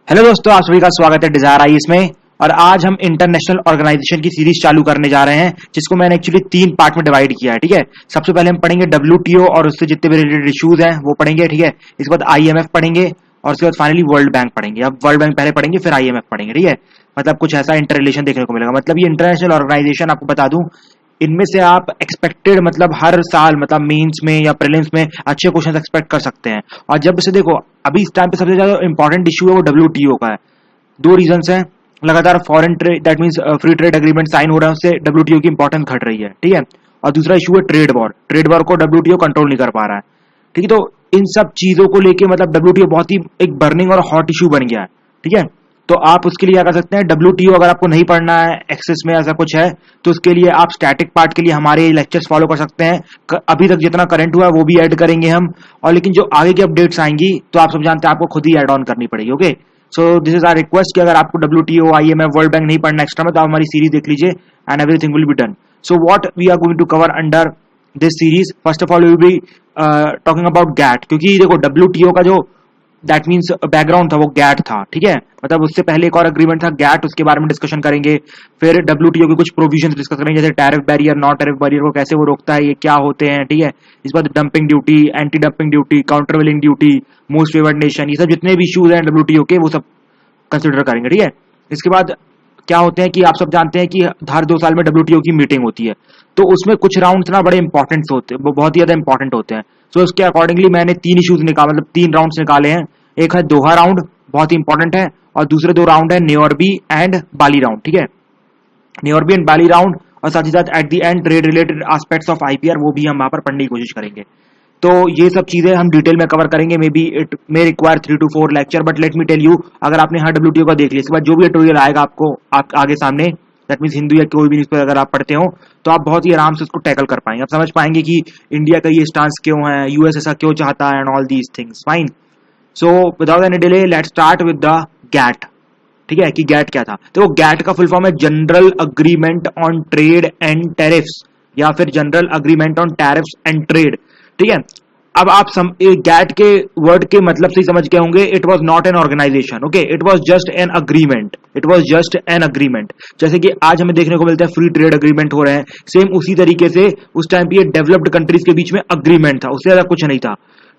Hello दोस्तों, आप सभी का स्वागत है डिजायर आईएएस में। और आज हम इंटरनेशनल ऑर्गेनाइजेशन की सीरीज चालू करने जा रहे हैं, जिसको मैंने एक्चुअली 3 पार्ट में डिवाइड किया है। ठीक है, सबसे पहले हम पढ़ेंगे डब्ल्यूटीओ और उससे जितने भी रिलेटेड इश्यूज हैं वो पढ़ेंगे। ठीक है, इसके बाद आईएमएफ पढ़ेंगे और उसके बाद फाइनली वर्ल्ड बैंक पढ़ेंगे। अब वर्ल्ड बैंक पहले पढ़ेंगे, फिर आईएमएफ पढ़ेंगे। ठीक है, मतलब कुछ ऐसा इंटर रिलेशन देखने को मिलेगा। मतलब ये इंटरनेशनल ऑर्गेनाइजेशन, आपको बता दूं, इनमें से आप एक्सपेक्टेड मतलब हर साल मतलब मेंस में या प्रीलिम्स में अच्छे क्वेश्चन एक्सपेक्ट कर सकते हैं। और जब से देखो, अभी इस टाइम पे सबसे ज्यादा इंपॉर्टेंट इशू है वो डब्ल्यूटीओ का है। दो रीजंस हैं। लगातार foreign trade, that means free trade agreement sign हो रहा है, उससे डब्ल्यूटीओ की इंपॉर्टेंस घट रही है। ठीक है, और दूसरा इशू है ट्रेड वॉर। ट्रेड वॉर को डब्ल्यूटीओ कंट्रोल नहीं कर पा रहा है। ठीक है, तो इन सब चीजों को लेके मतलब डब्ल्यूटीओ बहुत ही एक बर्निंग और हॉट इशू बन गया है। ठीक है, तो आप उसके लिए क्या कर सकते हैं, डब्ल्यूटीओ अगर आपको नहीं पढ़ना है, एक्सेस में ऐसा कुछ है, तो उसके लिए आप स्टैटिक पार्ट के लिए हमारे लेक्चर्स फॉलो कर सकते हैं। अभी तक जितना करंट हुआ है वो भी ऐड करेंगे हम, और लेकिन जो आगे की अपडेट्स आएंगी तो आप सब जानते हैं आपको खुद ही ऐड ऑन करनी पड़ेगी। Okay, so this is our request कि अगर आपको डब्ल्यूटीओ, आईएमएफ, वर्ल्ड बैंक नहीं पढ़ना एक्स्ट्रा में, तो आप हमारी सीरीज देख लीजिए and everything will be done. So what we are going to cover under this series, first of all we will be talking about GATT. क्योंकि देखो, डब्ल्यूटीओ का जो दैट मीन्स बैकग्राउंड था वो गैट था। ठीक है, मतलब उससे पहले एक और अग्रीमेंट था गैट, उसके बारे में डिस्कशन करेंगे। फिर डब्ल्यूटीओ के कुछ प्रोविजंस डिस्कस करेंगे, जैसे tariff barrier, non tariff barrier को कैसे वो रोकता है, ये क्या होते हैं। ठीक है, इस बार dumping duty, anti dumping duty, countervailing duty, most favoured nation, ये सब जितने भी इश्यूज हैं डब्ल्यूटीओ के वो सब कंसिडर करेंगे। ठीक है, इसके बाद क्या होते हैं कि आप सब जानते हैं कि हर 2 साल में डब्ल्यूटीओ की मीटिंग होती है, तो उसमें कुछ राउंड्स ना बड़े इंपॉर्टेंट होते हैं, वो बहुत ही ज्यादा इंपॉर्टेंट होते हैं। सो उसके अकॉर्डिंगली मैंने 3 इश्यूज निकाल मतलब 3 राउंड्स निकाले हैं। एक है दोहा राउंड, बहुत ही इंपॉर्टेंट है, और दूसरे 2 राउंड है न्योरबी एंड बाली राउंड। ठीक है, न्योरबी एंड बाली राउंड, और साथ ही साथ at the end trade related aspects of IPR, वो भी हम वहां पर पढ़ने की कोशिश करेंगे। तो ये सब चीजें हम डिटेल में कवर करेंगे। May be it may require 3 to 4 lecture, but let me tell you, अगर आपने हर डब्ल्यूटीओ का देख लिया, इसके बाद जो भी ट्यूटोरियल आएगा आपको आगे सामने, दैट मीन्स हिंदू या कोई भी न्यूज़पेपर अगर आप पढ़ते हो, तो आप बहुत ही आराम से उसको टैकल कर पाएंगे। आप समझ पाएंगे कि इंडिया का ये स्टांस क्यों है, यूएस ऐसा क्यों चाहता है, and all these things. Fine, so without any delay let's start with the GATT. ठीक है, कि गैट क्या था। तो गैट का फुल फॉर्म है general agreement on trade and tariffs, या फिर general agreement on tariffs and trade. ठीक है, अब आप गैट के वर्ड के मतलब से ही समझ गए होंगे, it was not an organization. Okay, it was just an agreement, it was just an agreement. जैसे कि आज हमें देखने को मिलता है फ्री ट्रेड अग्रीमेंट हो रहे हैं, सेम उसी तरीके से उस टाइम पे ये डेवलप्ड कंट्रीज के बीच में अग्रीमेंट था, उससे ज्यादा कुछ नहीं था।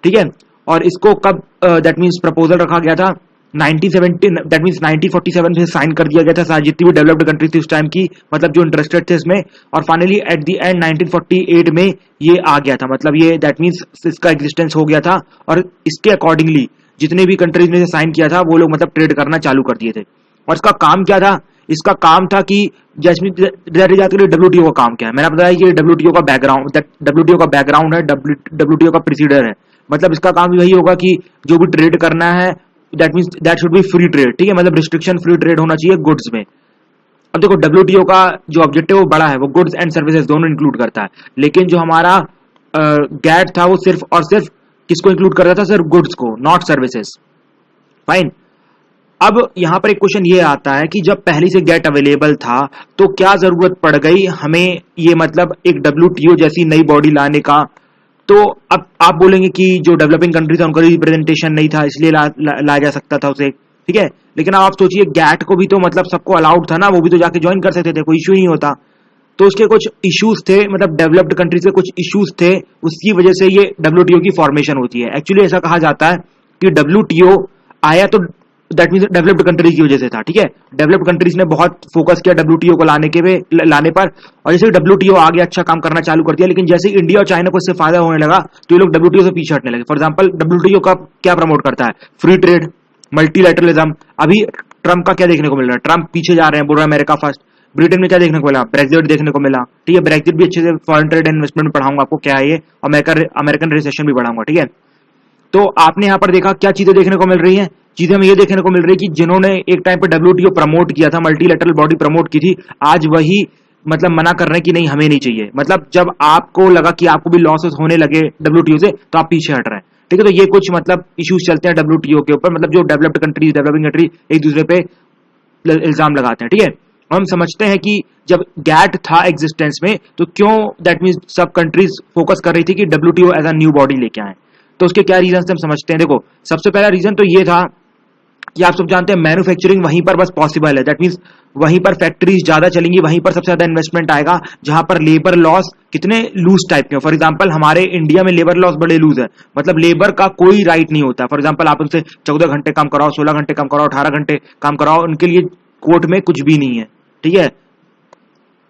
ठीक है, और इसको कब दैट मीन्स प्रपोजल रखा गया था, 1970, दैट मीन्स 1947 में साइन कर दिया गया था सारी जितनी भी डेवलप्ड कंट्री थी उस टाइम की, मतलब जो इंटरेस्टेड थे इसमें। और फाइनली एट द एंड 1948 में ये आ गया था, मतलब ये दैट मीन्स इसका एग्जिस्टेंस हो गया था। और इसके अकॉर्डिंगली जितने भी कंट्रीज ने साइन किया था वो लोग मतलब ट्रेड करना चालू कर दिए थे। और इसका काम क्या था, इसका काम था कि जैसे डब्ल्यूटीओ का काम क्या है, मैंने बताया कि डब्ल्यूटीओ का बैकग्राउंड, डब्ल्यूटीओ का बैकग्राउंड है, डब्ल्यूटीओ का प्रोसीडर है। मतलब इसका काम भी वही होगा कि जो भी ट्रेड करना है, that means that should be free trade. ठीक है, मतलब रिस्ट्रिक्शन फ्री ट्रेड होना चाहिए गुड्स में। अब देखो, डब्ल्यूटीओ का जो ऑब्जेक्टिव वो बड़ा है, वो गुड्स एंड सर्विसेज दोनों इंक्लूड करता है, लेकिन जो हमारा गैट था वो सिर्फ और सिर्फ किसको इंक्लूड करता था, सिर्फ गुड्स को, नॉट सर्विसेज। फाइन, अब यहां पर एक क्वेश्चन ये आता है कि जब पहले से गेट अवेलेबल था तो क्या जरूरत पड़ गई हमें ये मतलब एक डब्ल्यूटीओ जैसी नई बॉडी लाने का। तो अब आप बोलेंगे कि जो डेवलपिंग कंट्री था उनका रिप्रेजेंटेशन नहीं था, इसलिए लाया जा सकता था उसे। ठीक है, लेकिन अब आप सोचिए गैट को भी तो मतलब सबको अलाउड था ना, वो भी तो जाके ज्वाइन कर सकते थे, कोई इश्यू नहीं होता। तो उसके कुछ इश्यूज थे, मतलब डेवलप्ड कंट्रीज के कुछ इश्यूज थे, उसकी वजह से ये डब्ल्यूटीओ की फॉर्मेशन होती है। एक्चुअली ऐसा कहा जाता है कि डब्ल्यूटीओ आया तो दैट मीन डेवलप्ड कंट्रीज की वजह से था। ठीक है, डेवलप्ड कंट्रीज ने बहुत फोकस किया डब्ल्यूटीओ को लाने पर, और जैसे डब्ल्यूटीओ आगे अच्छा काम करना चालू कर दिया, लेकिन जैसे इंडिया और चाइना को इससे फायदा होने लगा तो ये लोग डब्ल्यूटीओ से पीछे हटने लगे। फॉर एग्जांपल, डब्ल्यूटीओ का क्या प्रमोट करता है, फ्री ट्रेड, मल्टीलैटरलिज्म। अभी ट्रम्प का क्या देखने को मिल रहा है, ट्रम्प पीछे जा रहे हैं, बोल रहे हैं अमेरिका फर्स्ट। ब्रिटेन में क्या देखने को मिला, ब्रेक्जिट देखने को मिला। ठीक है, ब्रेक्जिट भी अच्छे से फॉरेन ट्रेड एंड इन्वेस्टमेंट में पढ़ाऊंगा आपको क्या है ये, अमेरिकन रिसेशन भी पढ़ाऊंगा। ठीक है, तो आपने यहां पर देखा क्या चीजें देखने को मिल रही हैं, चीजें हमें ये देखने को मिल रही है कि जिन्होंने एक टाइम पे डब्ल्यूटीओ प्रमोट किया था, मल्टीलैटरल बॉडी प्रमोट की थी, आज वही मतलब मना कर रहे हैं कि नहीं हमें नहीं चाहिए। मतलब जब आपको लगा कि आपको भी लॉसेस होने लगे डब्ल्यूटीओ से तो आप पीछे हट रहे हैं। ठीक है, तो ये कुछ मतलब इश्यूज चलते हैं डब्ल्यूटीओ के ऊपर, मतलब जो डेवलप्ड कंट्रीज, डेवलपिंग कंट्री एक दूसरे पे इल्जाम लगाते हैं। ठीक है, हम समझते हैं कि जब गैट था एग्जिस्टेंस में तो क्यों दैट मींस सब कंट्रीज फोकस कर रही थी कि WTO as a new body लेके आए। तो उसके क्या रीजन हम समझते हैं। देखो, सबसे पहला रीजन तो ये था कि आप सब जानते हैं मैन्युफैक्चरिंग वहीं पर बस पॉसिबल है। दैट मींस वहीं पर फैक्ट्रीज ज्यादा चलेंगी, वहीं पर सबसे ज्यादा इन्वेस्टमेंट आएगा, जहां पर लेबर लॉस कितने लूज टाइप के। फॉर एग्जांपल हमारे इंडिया में लेबर लॉस बड़े लूज है, मतलब लेबर का कोई राइट नहीं होता। फॉर एग्जांपल आप उनसे 14 घंटे काम कराओ, 16 घंटे काम कराओ, 18 घंटे काम कराओ, उनके लिए कोर्ट में कुछ भी नहीं है, ठीक है।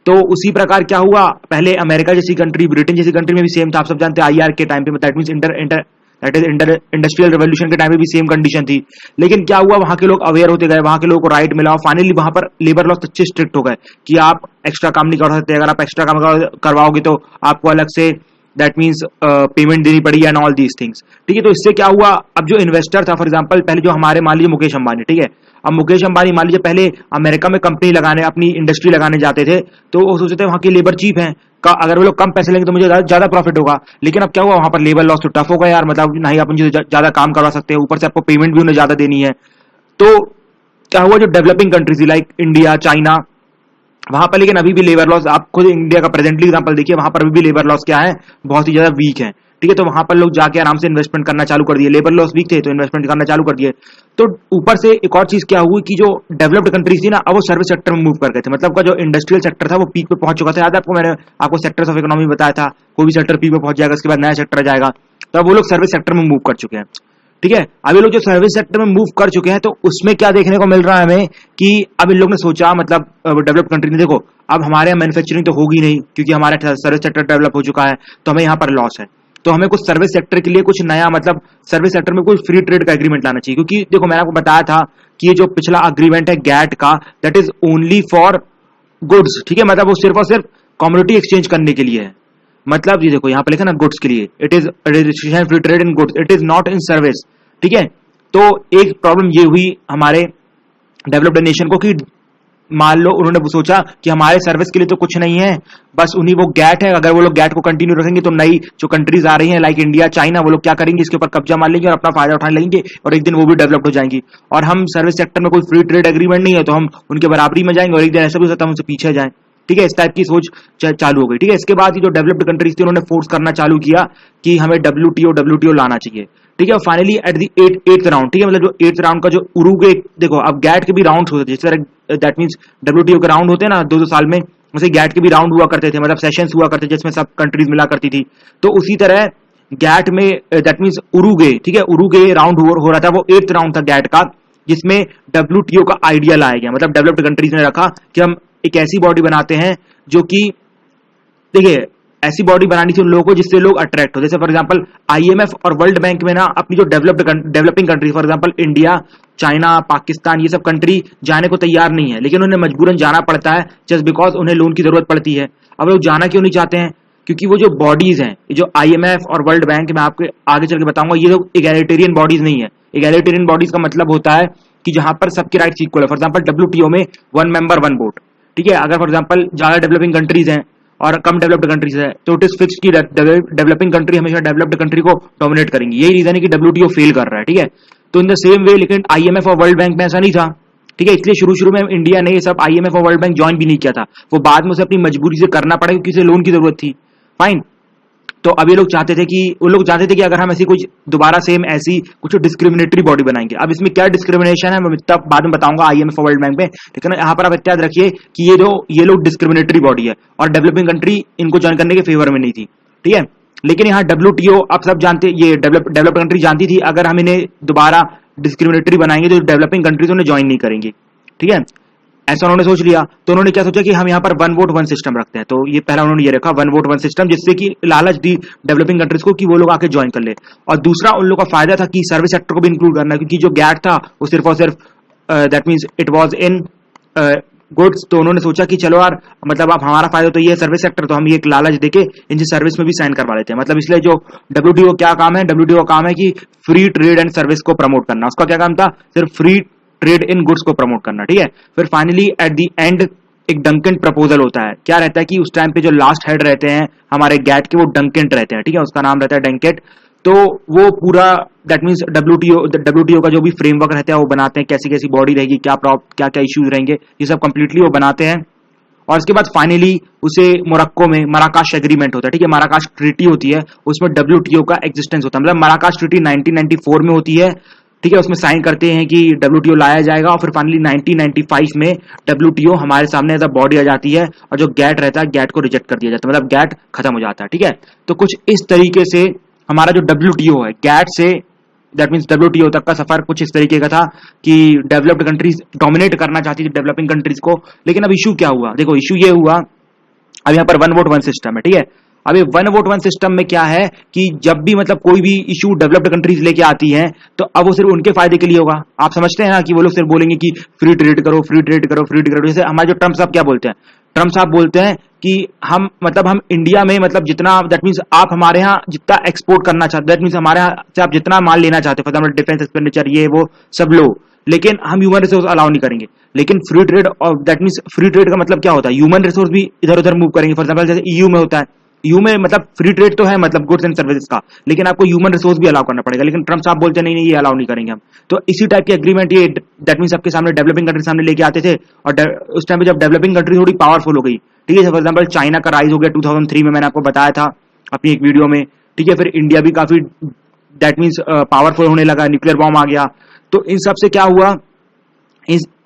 तो उसी प्रकार क्या हुआ, पहले अमेरिका जैसी कंट्री, ब्रिटेन जैसी कंट्री में भी सेम था। आप सब जानते हैं आईआर के टाइम पे, दैट मींस इंडस्ट्रियल रेवोल्यूशन के टाइम पे भी सेम कंडीशन थी। लेकिन क्या हुआ, वहां के लोग अवेयर होते गए, वहां के लोगों को राइट मिला, और फाइनली वहां पर लेबर लॉस अच्छे स्ट्रिक्ट हो गए कि आप एक्स्ट्रा काम नहीं कर सकते। अगर आप एक्स्ट्रा काम करवाओगे तो आपको अलग से दैट मीन्स पेमेंट देनी पड़ी एंड ऑल दीज थिंग्स, ठीक है। तो इससे क्या हुआ, अब जो इन्वेस्टर था, फॉर एग्जांपल पहले जो हमारे मान लीजिए मुकेश अंबानी, ठीक है। अब मुकेश अंबानी मान लीजिए पहले अमेरिका में कंपनी लगाने, अपनी इंडस्ट्री लगाने जाते थे, तो वो सोचते थे वहां की लेबर चीप है, अगर वो लोग कम पैसे लेंगे तो मुझे ज्यादा प्रॉफिट होगा। लेकिन अब क्या हुआ, वहां पर लेबर लॉस तो टफ हो गया यार, मतलब नहीं आप उनसे ज्यादा काम करवा सकते हैं, ऊपर से आपको पेमेंट भी उन्हें ज्यादा देनी है। तो क्या हुआ, जो developing countries like India, China, वहां पर लेकिन अभी भी लेबर लॉस, आप खुद इंडिया का प्रेजेंटली एग्जांपल देखिए, वहां पर अभी भी लेबर लॉस क्या है, बहुत ही ज्यादा वीक है, ठीक है। तो वहां पर लोग जाके आराम से इन्वेस्टमेंट करना चालू कर दिए, लेबर लॉस वीक थे तो इन्वेस्टमेंट करना चालू कर दिए। तो ऊपर से एक और चीज क्या हुई कि जो डेवलप्ड कंट्रीज थी ना, अब वो सर्विस सेक्टर में मूव कर गए थे, मतलब का जो इंडस्ट्रियल सेक्टर था वो पीक पे पहुंच चुका था। याद है आपको, मैंने आपको सेक्टर्स ऑफ इकोनॉमी बताया था, कोई भी सेक्टर पीक पे पहुंच जाएगा, उसके बाद नया सेक्टर जाएगा, तो अब वो लोग सर्विस सेक्टर में मूव कर चुके हैं, ठीक है। अब ये लोग जो सर्विस सेक्टर में मूव कर चुके हैं, तो उसमें क्या देखने को मिल रहा है हमें कि अब इन लोग ने सोचा, मतलब डेवलप्ड कंट्री ने, देखो अब हमारे यहाँ मैन्युफैक्चरिंग तो होगी नहीं क्योंकि हमारा सर्विस सेक्टर डेवलप हो चुका है, तो हमें यहाँ पर लॉस है। तो हमें कुछ सर्विस सेक्टर के लिए कुछ नया, मतलब सर्विस सेक्टर में कोई फ्री ट्रेड का एग्रीमेंट लाना चाहिए, क्योंकि देखो मैंने आपको बताया था कि ये जो पिछला एग्रीमेंट है गैट का, that is only for goods, ठीक है। मतलब वो सिर्फ और सिर्फ कम्युनिटी एक्सचेंज करने के लिए है। मतलब ये देखो यहाँ पे लिखा ना गुड्स के लिए, it is registration free trade in goods, it is not in service, ठीक है। तो एक प्रॉब्लम ये हुई हमारे डेवलप्ड नेशन को कि मान लो उन्होंने सोचा कि हमारे सर्विस के लिए तो कुछ नहीं है, बस उन्हीं वो गैट है, अगर वो लोग गैट को कंटिन्यू रखेंगे तो नई जो कंट्रीज आ रही हैं लाइक इंडिया, चाइना, वो लोग क्या करेंगे, इसके ऊपर कब्जा मार लेंगे और अपना फायदा उठाने लगेंगे, और एक दिन वो भी डेवलप्ड हो जाएंगी। और हम सर्विस सेक्टर में कोई फ्री ट्रेड एग्रीमेंट नहीं है, तो हम उनके बराबरी में जाएंगे, और एक दिन ऐसा भी हो सकता है उनसे पीछे जाए, ठीक है। इस टाइप की सोच चालू हो गई, ठीक है। इसके बाद ये जो डेवलप्ड कंट्रीज थी उन्होंने फोर्स करना चालू किया कि हमें डब्ल्यूटीओ लाना चाहिए, ठीक है। और finally at the eighth round, ठीक है, मतलब जो एट्थ राउंड का जो उरुग्वे, देखो अब गैट के भी राउंड होते थे, जिस तरह दैट मींस डब्ल्यूटीओ के राउंड होते हैं ना 2-2 साल में, वैसे गैट के भी राउंड हुआ करते थे, मतलब सेशंस हुआ करते थे जिसमें सब कंट्रीज मिला करती थी। तो उसी तरह गैट में दैट मींस उरुग्वे, ठीक है, उरुग्वे राउंड हो रहा था, वो एट्थ राउंड था गैट का, जिसमें डब्ल्यूटीओ का आइडिया लाया गया। मतलब डेवलप्ड कंट्रीज ने रखा कि हम एक ऐसी बॉडी बनाते हैं जो कि, देखिए ऐसी बॉडी बनानी थी उन लोगों को जिससे लोग अट्रैक्ट हो। जैसे फॉर एग्जांपल आईएमएफ और वर्ल्ड बैंक में ना अपनी जो developing country, for example India, China, Pakistan, ये सब कंट्री जाने को तैयार नहीं है, लेकिन उन्हें मजबूरन जाना पड़ता है जस्ट बिकॉज उन्हें लोन की जरूरत पड़ती है। अब लोग जाना क्यों नहीं चाहते हैं, क्योंकि वो जो बॉडीज हैं, जो आईएमएफ और वर्ल्ड बैंक, मैं आपको आगे चल के बताऊंगा, ये लोग एगैलिटेरियन बॉडीज नहीं है। एगैलिटेरियन बॉडीज का मतलब होता है कि जहां पर सबके राइट्स इक्वल है। फॉर एग्जांपल डब्ल्यूटीओ में 1 मेंबर 1 वोट, ठीक है। अगर फॉर एग्जांपल ज्यादा डेवलपिंग कंट्रीज हैं और कम डेवलप्ड कंट्रीज है, तो इट इज फिक्स्ड कि डेवलपिंग कंट्री हमेशा डेवलप्ड कंट्री को डोमिनेट करेंगी। यही रीजन है कि डब्ल्यूटीओ फेल कर रहा है, ठीक है। तो इन द सेम वे, लेकिन आईएमएफ और वर्ल्ड बैंक में ऐसा नहीं था, ठीक है। इसलिए शुरू में इंडिया ने ये सब आईएमएफ और वर्ल्ड बैंक ज्वाइन भी नहीं किया था, वो बाद में उसे अपनी मजबूरी से करना पड़ा क्योंकि उसे लोन की जरूरत थी, फाइन। तो अब ये लोग चाहते थे कि, वो लोग चाहते थे कि अगर हम ऐसी कुछ दोबारा सेम ऐसी कुछ डिस्क्रिमिनेटरी बॉडी बनाएंगे। अब इसमें क्या डिस्क्रिमिनेशन है मैं तब बाद में बताऊंगा आईएमएफ और वर्ल्ड बैंक में, लेकिन यहाँ पर आप याद रखिए कि ये लोग डिस्क्रिमिनेटरी बॉडी है और डेवलपिंग कंट्री इनको ज्वाइन करने के फेवर में नहीं थी, ठीक है। लेकिन यहाँ डब्ल्यूटीओ, आप सब जानते, ये डेवलप्ड कंट्री जानती थी अगर हम इन्हें दोबारा डिस्क्रिमिनेटरी बनाएंगे तो डेवलपिंग कंट्रीज उन्हें ज्वाइन नहीं करेंगी, ठीक है। ऐसा उन्होंने सोच लिया, तो उन्होंने क्या सोचा कि हम यहाँ पर 1 वोट 1 सिस्टम रखते हैं। तो ये पहला उन्होंने ये रखा 1 वोट 1 सिस्टम, जिससे कि लालच दी डेवलपिंग कंट्रीज को कि वो लोग आके ज्वाइन कर ले। और दूसरा उन लोगों का फायदा था कि सर्विस सेक्टर को भी इंक्लूड करना, क्योंकि जो गैट था वो सिर्फ और सिर्फ that means it was in goods. तो उन्होंने सोचा कि चलो यार, मतलब अब हमारा फायदा तो ये है सर्विस सेक्टर, तो हम ये एक लालच देके इनसे सर्विस में भी साइन करवा लेते हैं। मतलब इसलिए जो डब्ल्यूटीओ क्या काम है, डब्ल्यूटीओ का काम है कि फ्री ट्रेड एंड सर्विस को प्रमोट करना। उसका क्या काम था, सिर्फ फ्री ट्रेड इन गुड्स को प्रमोट करना, ठीक है। फिर फाइनली एट द एंड एक डंकेंट प्रपोजल होता है। क्या रहता है कि उस टाइम पे जो लास्ट हेड रहते हैं हमारे गैट के, वो डंकेंट रहते हैं, ठीक है, उसका नाम रहता है डंकेट। तो वो पूरा दैट मींस डब्ल्यूटीओ का जो भी फ्रेमवर्क रहता है वो बनाते हैं, कैसी कैसी बॉडी रहेगी, क्या क्या इश्यूज रहेंगे, ये सब कंप्लीटली वो बनाते हैं। और इसके बाद फाइनली उसे मोरक्को में मराकाश एग्रीमेंट होता है, ठीक है, मराकाश ट्रीटी होती है, उसमें डब्ल्यूटीओ का एग्जिस्टेंस होता है। मतलब मराकाश ट्रीटी 1994 में होती है, ठीक है, उसमें साइन करते हैं कि डब्ल्यूटीओ लाया जाएगा और फिर फाइनली 1995 में डब्ल्यूटीओ हमारे सामने एज अ बॉडी आ जाती है और जो गैट रहता है गैट को रिजेक्ट कर दिया जाता है, मतलब गैट खत्म हो जाता है। ठीक है, तो कुछ इस तरीके से हमारा जो डब्ल्यूटीओ है gate say that means WTO तक का सफर कुछ इस तरीके का था कि डेवलप्ड कंट्रीज डोमिनेट करना चाहती थी डेवलपिंग कंट्रीज को। लेकिन अब इशू क्या हुआ, देखो इशू ये हुआ, अब यहाँ पर वन वोट वन सिस्टम है। ठीक है, अब ये वन वोट वन सिस्टम में क्या है कि जब भी मतलब कोई भी इशू डेवलप्ड कंट्रीज लेके आती हैं तो अब वो सिर्फ उनके फायदे के लिए होगा। आप समझते हैं ना कि वो लोग सिर्फ बोलेंगे कि फ्री ट्रेड करो, फ्री ट्रेड करो, फ्री ट्रेड करो। जैसे हमारे जो ट्रम्प साहब क्या बोलते हैं, ट्रम्प साहब बोलते हैं कि हम मतलब हम इंडिया में मतलब जितना दैट मीन्स आप हमारे यहाँ जितना एक्सपोर्ट करना चाहते, दैट मीन्स हमारे यहाँ से आप जितना माल लेना चाहते हो, फॉर एग्जाम्पल डिफेंस एक्सपेंडिचर ये वो सब लो, लेकिन हम ह्यूमन रिसोर्स अलाउ नहीं करेंगे। लेकिन फ्री ट्रेड और दैट मीन्स फ्री ट्रेड का मतलब क्या होता है, ह्यूमन रिसोर्स भी इधर उधर मूव करेंगे। फॉर एग्जाम्पल जैसे ईयू में होता है, ईयू में मतलब फ्री ट्रेड तो है मतलब गुड्स एंड सर्विसेज का, लेकिन आपको ह्यूमन रिसोर्स भी अलाउ करना पड़ेगा। लेकिन ट्रम्प साहब बोलते नहीं नहीं ये अलाउ नहीं करेंगे हम। तो इसी टाइप की एग्रीमेंट ये दैट मीन्स आपके सामने डेवलपिंग कंट्री सामने लेके आते थे और उस टाइम पे जब डेवलपिंग कंट्री थोड़ी पावरफुल हो गई, ठीक है, फॉर एग्जाम्पल चाइना का राइज हो गया 2003 में, मैंने आपको बताया था अपनी एक वीडियो में। ठीक है, फिर इंडिया भी काफी दैट मीन्स पावरफुल होने लगा, न्यूक्लियर बॉम्ब आ गया। तो इन सब से क्या हुआ,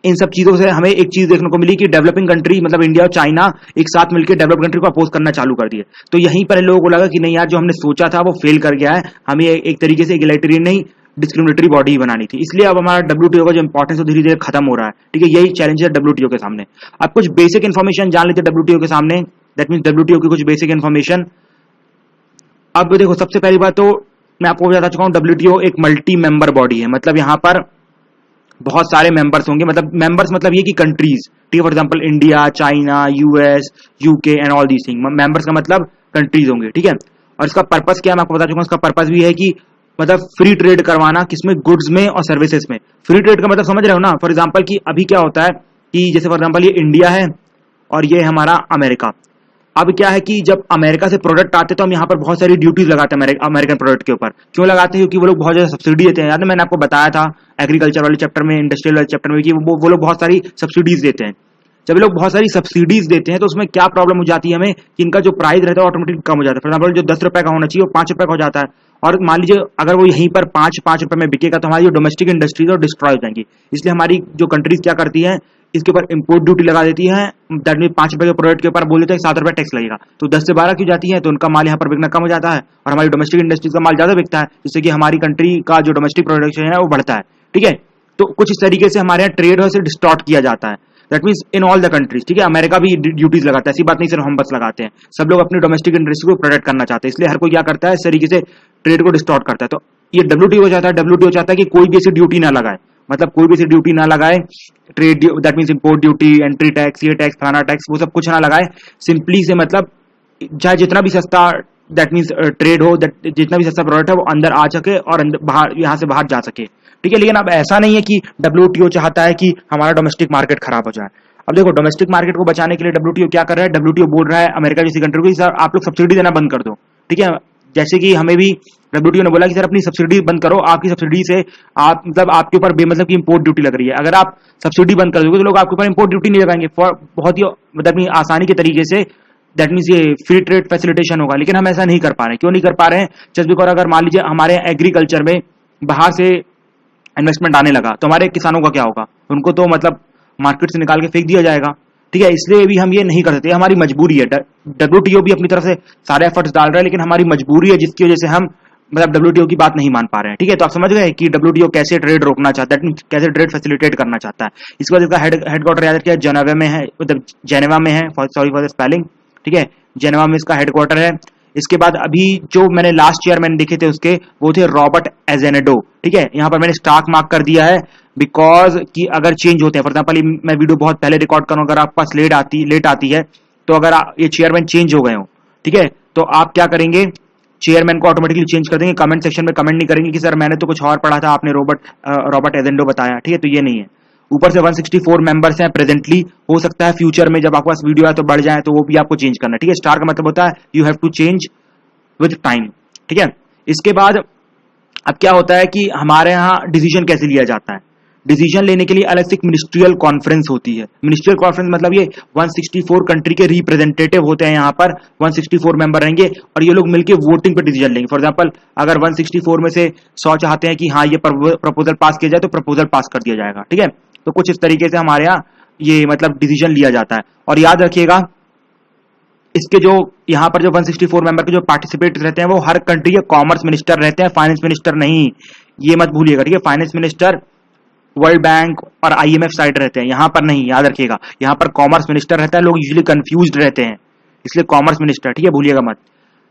इन सब चीजों से हमें एक चीज देखने को मिली कि डेवलपिंग कंट्री मतलब इंडिया और चाइना एक साथ मिलकर डेवलप कंट्री को अपोज करना चालू कर दिए। तो यहीं पर इन लोगों को लगा कि नहीं यार जो हमने सोचा था वो फेल कर गया है, हमें एक तरीके से इगलिटरियन नहीं डिस्क्रिमिनेटरी बॉडी ही बनानी थी। इसलिए अब हमारा डब्ल्यूटीओ का जो इंपॉर्टेंस है धीरे धीरे खत्म हो रहा है। ठीक है, यही चैलेंज है डब्ल्यूटीओ के सामने। अब कुछ बेसिक इन्फॉर्मेशन जान लेते हैं डब्ल्यूटीओ के सामने, दैट मीन डब्ल्यूटीओ की कुछ बेसिक इन्फॉर्मेशन। अब देखो सबसे पहली बात तो मैं आपको बता चुका हूं डब्ल्यूटीओ एक मल्टी मेंबर बॉडी है, मतलब यहां पर बहुत सारे मेंबर्स होंगे, मतलब मेंबर्स मतलब ये कि कंट्रीज, ठीक है, for example India, China, US, UK and all these thing. Members का मतलब कंट्रीज होंगे। ठीक है, और इसका पर्पस क्या है मैं आपको बता चुका हूं। इसका पर्पस भी है कि मतलब फ्री ट्रेड करवाना, किसमें, गुड्स में और सर्विसेज में। फ्री ट्रेड का मतलब समझ रहे हो ना, फॉर एग्जाम्पल कि अभी क्या होता है कि जैसे फॉर एग्जाम्पल ये इंडिया है और ये हमारा अमेरिका। अब क्या है कि जब अमेरिका से प्रोडक्ट आते हैं तो हम यहाँ पर बहुत सारी ड्यूटीज लगाते हैं अमेरिकन प्रोडक्ट के ऊपर। क्यों लगाते हैं, क्योंकि वो लोग बहुत ज्यादा सब्सिडी देते हैं। याद है मैंने आपको बताया था एग्रीकल्चर वाले चैप्टर में, इंडस्ट्रियल वाले चैप्टर में कि वो लोग बहुत सारी सब्सिडीज देते हैं। जब ये लोग बहुत सारी सब्सिडीज देते हैं तो उसमें क्या प्रॉब्लम हो जाती है हमें कि इनका जो प्राइस रहता है ऑटोमेटिक कम हो जाता है। फॉर एग्जाम्पल जो 10 रुपए का होना चाहिए वो 5 रुपए का हो जाता है। और मान लीजिए अगर वो यहीं पर 5 रुपए में बिकेगा तो हमारी जो डोमेस्टिक इंडस्ट्रीज और डिस्ट्रॉय हो जाएंगी। इसलिए हमारी जो कंट्रीज क्या करती है, इसके ऊपर इंपोर्ट ड्यूटी लगा देती है। दैट मीन 5 रुपए के प्रोडक्ट के ऊपर बोल देते हैं 7 रुपए टैक्स लगेगा, तो 10 से 12 क्यों जाती है, तो उनका माल यहाँ पर बिकना कम हो जाता है और हमारी डोमेस्टिक इंडस्ट्रीज का माल ज्यादा बिकता है, जिससे कि हमारी कंट्री का जो डोमेस्टिक प्रोडक्शन है वो बढ़ता है। ठीक है, तो कुछ इस तरीके से हमारे यहाँ ट्रेड से डिस्टॉर्ट किया जाता है। That means in all the countries. ठीक है, अमेरिका भी ड्यूटीज लगाता है, ऐसी बात नहीं सिर्फ हम बस लगाते हैं, सब लोग अपनी डोमेस्टिक इंडस्ट्री को प्रोटेक्ट करना चाहते हैं। इसलिए हर कोई क्या करता है, इस तरीके से ट्रेड को डिस्टॉर्ट करता है। तो ये डब्ल्यूटीओ चाहता है, डब्ल्यूटीओ चाहता है कि कोई भी ऐसी ड्यूटी ना लगाए, मतलब कोई भी ऐसी ड्यूटी ना लगाए, trade that means import duty, entry tax, ये टैक्स, फलाना टैक्स, वो सब कुछ ना लगाए। सिंपली से मतलब चाहे जितना भी सस्ता दैट मीन्स ट्रेड हो, जितना भी सस्ता प्रोडक्ट है वो अंदर आ सके और बाहर यहाँ से बाहर जा सके। ठीक है, लेकिन अब ऐसा नहीं है कि डब्ल्यूटीओ चाहता है कि हमारा डोमेस्टिक मार्केट खराब हो जाए। अब देखो डोमेस्टिक मार्केट को बचाने के लिए डब्ल्यूटीओ क्या कर रहा है, डब्ल्यूटीओ बोल रहा है अमेरिका जैसी कंट्री को सर आप लोग सब्सिडी देना बंद कर दो। ठीक है, जैसे कि हमें भी डब्ल्यूटीओ ने बोला कि सर अपनी सब्सिडी बंद करो, आपकी सब्सिडी से आप मतलब आपके ऊपर बेमतलब की इंपोर्ट ड्यूटी लग रही है। अगर आप सब्सिडी बंद कर दोगे तो लोग आपके ऊपर इंपोर्ट ड्यूटी नहीं लगाएंगे, बहुत ही मतलब आसानी के तरीके से दैट मीन्स ये फ्री ट्रेड फैसिलिटेशन होगा। लेकिन हम ऐसा नहीं कर पा रहे हैं। क्यों नहीं कर पा रहे हैं, जस्ट बिकॉज अगर मान लीजिए हमारे एग्रीकल्चर में बाहर से इन्वेस्टमेंट आने लगा तो हमारे किसानों का क्या होगा, उनको तो मतलब मार्केट से निकाल के फेंक दिया जाएगा। ठीक है, इसलिए भी हम ये नहीं कर सकते, हमारी मजबूरी है। डब्ल्यूटीओ भी अपनी तरफ से सारे एफर्ट्स डाल रहा है, लेकिन हमारी मजबूरी है जिसकी वजह से हम मतलब डब्ल्यूटीओ की बात नहीं मान पा रहे हैं। ठीक है, तो आप समझ गए कि डब्ल्यूटीओ कैसे ट्रेड रोकना चाहता है, कैसे ट्रेड फैसिलिटेट करना चाहता है। इसके बाद इसका हेडक्वार्टर याद किया जेनेवा में है, मतलब जेनेवा में है, सॉरी फॉर द स्पेलिंग। ठीक है, जेनेवा में इसका हेडक्वार्टर है। इसके बाद अभी जो मैंने लास्ट चेयरमैन देखे थे उसके, वो थे रॉबर्ट एजेनेडो। ठीक है, यहां पर मैंने स्टार्क मार्क कर दिया है बिकॉज कि अगर चेंज होते हैं, फॉर एग्जाम्पल मैं वीडियो बहुत पहले रिकॉर्ड करूं, अगर आपके पास लेट आती है तो अगर ये चेयरमैन चेंज हो गए हो, ठीक है, तो आप क्या करेंगे, चेयरमैन को ऑटोमेटिकली चेंज कर देंगे। कमेंट सेक्शन में कमेंट नहीं करेंगे कि सर मैंने तो कुछ और पढ़ा था, आपने रॉबर्ट एजेंडो बताया। ठीक है, तो ये नहीं है। ऊपर से 164 मेंबर्स हैं प्रेजेंटली, हो सकता है फ्यूचर में जब आपके पास वीडियो आए तो बढ़ जाए, तो वो भी आपको चेंज करना है। ठीक है, स्टार का मतलब होता है you have to change with time. ठीक है, इसके बाद अब क्या होता है कि हमारे यहाँ डिसीजन कैसे लिया जाता है। डिसीजन लेने के लिए अलग से एक मिनिस्ट्रियल कॉन्फ्रेंस होती है। मिनिस्ट्रियल कॉन्फ्रेंस मतलब ये 164 कंट्री के रिप्रेजेंटेटिव होते हैं, यहाँ पर 164 मेंबर रहेंगे और ये लोग मिलकर वोटिंग पे डिसीजन लेंगे। फॉर एग्जांपल अगर 164 में से 100 चाहते हैं कि हाँ ये प्रपोजल पास किया जाए तो प्रपोजल पास कर दिया जाएगा, ठीक है। तो कुछ इस तरीके से हमारे यहाँ ये मतलब डिसीजन लिया जाता है। और याद रखिएगा इसके जो यहाँ पर जो 164 मेंबर के जो पार्टिसिपेट रहते हैं वो हर कंट्री के कॉमर्स मिनिस्टर रहते हैं, फाइनेंस मिनिस्टर नहीं, ये मत भूलिएगा, ठीक है। फाइनेंस मिनिस्टर वर्ल्ड बैंक और IMF साइड रहते हैं, यहाँ पर नहीं, याद रखिएगा यहाँ पर कॉमर्स मिनिस्टर रहता है। लोग यूजुअली कंफ्यूज्ड रहते हैं, इसलिए कॉमर्स मिनिस्टर, ठीक है, भूलिएगा मत।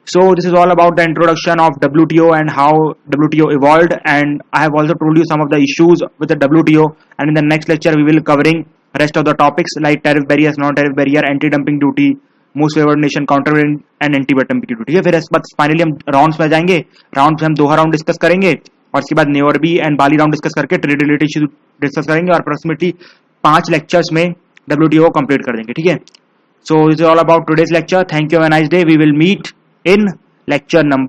So this is all about the introduction of WTO and how WTO evolved, and I have also told you some of the issues with the WTO, and in the next lecture we will covering rest of the topics like tariff barriers, non-tariff barrier, anti-dumping duty, most favored nation, countervailing and anti-dumping duty, ठीक है। फिर इस बात finally हम rounds में जाएंगे, rounds में हम दोहा राउंड डिस्कस करेंगे और इसके बाद नेओरबी एंड बाली राउंड डिस्कस करके ट्रेड रिलेटेड इश्यू डिस्कस करेंगे और अप्रोक्सीमेटली 5 लेक्चर्स में WTO को कंप्लीट कर देंगे, ठीक है। So this is all about today's lecture. Thank you, have a nice day. We will meet in lecture number